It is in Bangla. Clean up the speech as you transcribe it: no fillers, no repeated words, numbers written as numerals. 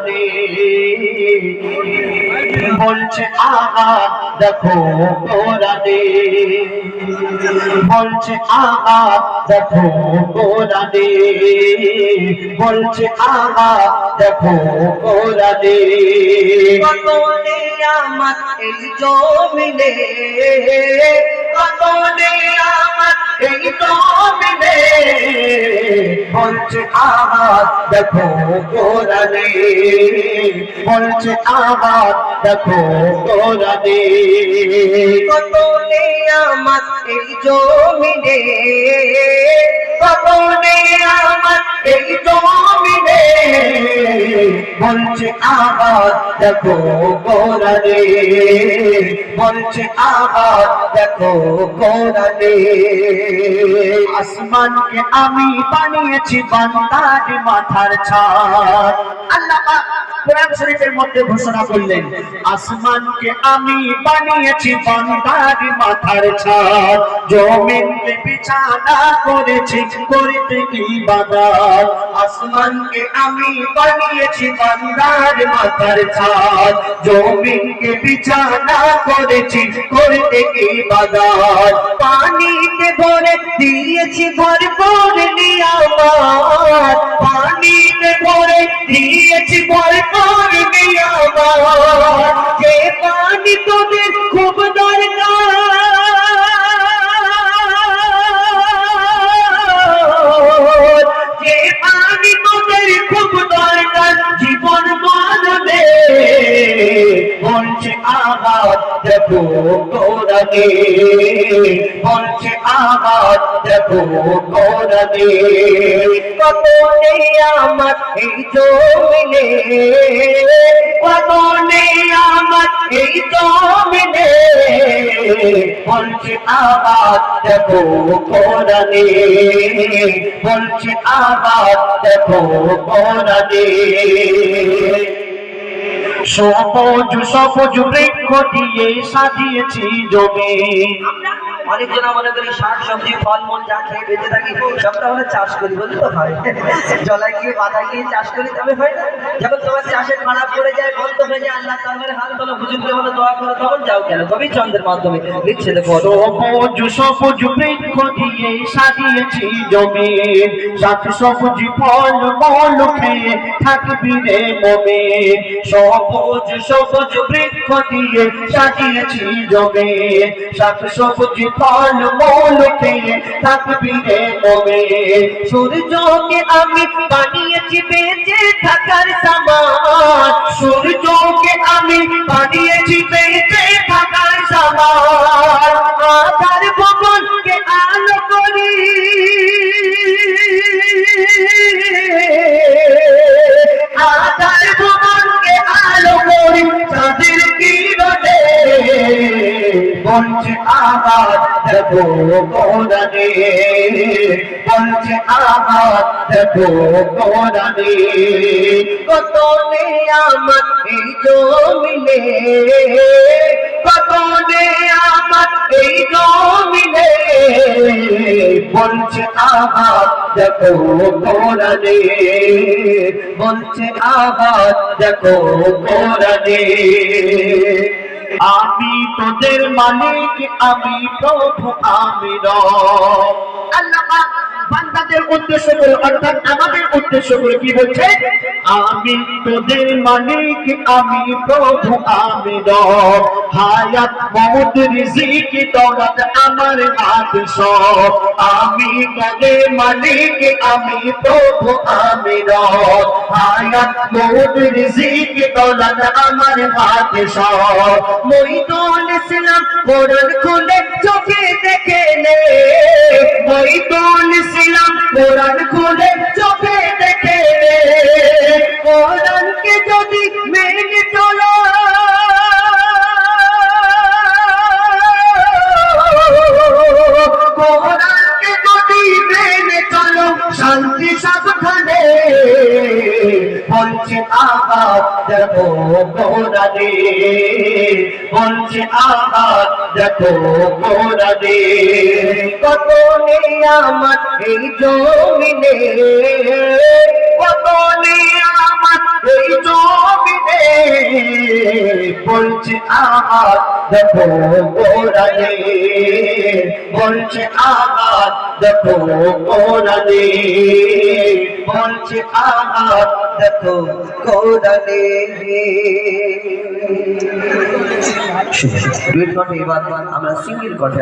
কোরআনে বলছে আহা দেখো কোরআনে বলছে আহা দেখো কোরআনে বলছে আহা দেখো কোরআনে কত নিয়ামত এই জমিনে কত নিয়ামত এই জমিনে বলছে আহা দেখো কোরআনে বলছে আহা দেখো কোরআনে কত নিয়ামত এই জমিনে কত নিয়ামত এই জমিনে বলছে আহা দেখো কোরআনে বলছে আহা দেখো কোরআনে আসমানকে আমি বানিয়েছি বান্দার মাথার ছাদ আল্লাহ পাক কোরআন শরীফের মধ্যে ঘোষণা করলেন আসমানকে আমি বানিয়েছি বান্দার মাথার ছাদ জমিনকে বিছানা করেছি করতে ইবাদত আসমানকে আমি বানিয়েছি বান্দার মাথার ছাদ জমিনকে বিছানা করেছি করতে ইবাদত পানিতে ভরে দিয়েছি ভরপুর নিয়ামত পানিতে ভরে দিয়েছি ভরপুর নিয়ামত যে পানি তোদের খুব দরকার যে পানি তোদের খুব দরকার জীবন মানবে বলছে আহা দেখো কোরআনে বলছে আহা দেখো কোরআনে কত নিয়ামত এই জমিনে কত নিয়ামত এই জমিনে বলছে আহা দেখো কোরআনে বলছে আহা দেখো কোরআনে সবুজ সবুজ বৃক্ষ দিয়ে সাজিয়েছি জমিন অনেকজন মনে করি শাক সবজি ফলমূল যা খেয়ে বেঁচে থাকি সবটা আমরা চাষ করি বলি তো হয় জলায় গিয়ে বাধা গিয়ে চাষ করি তবে হয় না যখন তোমার চাষে খারাপ করে যায় বন্ধ হয়ে যায় আল্লাহ তাআলার হাত বলো হুজুরকে বলো দোয়া করো তখন যাও কেন তবেই চন্দ্রের মাধ্যমে লিখছে দেখো সবুজ সবুজ বৃক্ষ দিয়ে সাজিয়েছি জমিন শাক সবজি ফলমূল খেয়ে থাকবি রে মুমিন সবুজ সবুজ বৃক্ষ দিয়ে সাজিয়েছি জমিন শাক সবজি ফলমূল খেয়ে থাকবি রে মুমিন সূর্যকে আমি বানিয়েছি বেঁচে থাকার সামান সূর্যকে আমি বানিয়েছি বেঁচে থাকার সামান আধার ভবনকে আলো করি আধার ভবনকে আলো করি চাঁদের কিরণে বলছে আহা দেখো কোরআনে বলছে আহা দেখো কোরআনে কত নিয়ামত এই জমিনে কত নিয়ামত এই জমিনে বলছে আহা দেখো কোরআনে বলছে আহা দেখো কোরআনে আমি তোদের মালিক আমি প্রভু আমি রব আল্লাহ পাক বান্দাদের উদ্দেশ্য করে অর্থাৎ আমাদের উদ্দেশ্য করে কি বলছে আমি তোদের মালিক আমি প্রভু আমি রব হায়াত মওত রিজিক দৌলত আমার হাত সব আমি তোদের মালিক আমি প্রভু আমি রব হায়াত মওত রিজিক দৌলত আমার হাত সব মঈদুল ইসলাম কোরআন খুলে চোখে দেখে নে মঈদুল ইসলাম কোরআন খুলে চোখে দেখে নে কোরআনকে যদি মেনে চলো কোরআনকে যদি মেনে চলো শান্তি সাবধানে বলছে আহা দেখো কোরআনে বলছে আহা দেখো কোরআনে কত নিয়ামত এই জমিনে কত নিয়ামত এই জমিনে বলছে আহার দেখো কোরআনে, বলছে আহার দেখো কোরআনে, বলছে আহার দেখো কোরআনে। ডুয়েট কণ্ঠে এবার আমরা সিঙ্গেল কণ্ঠে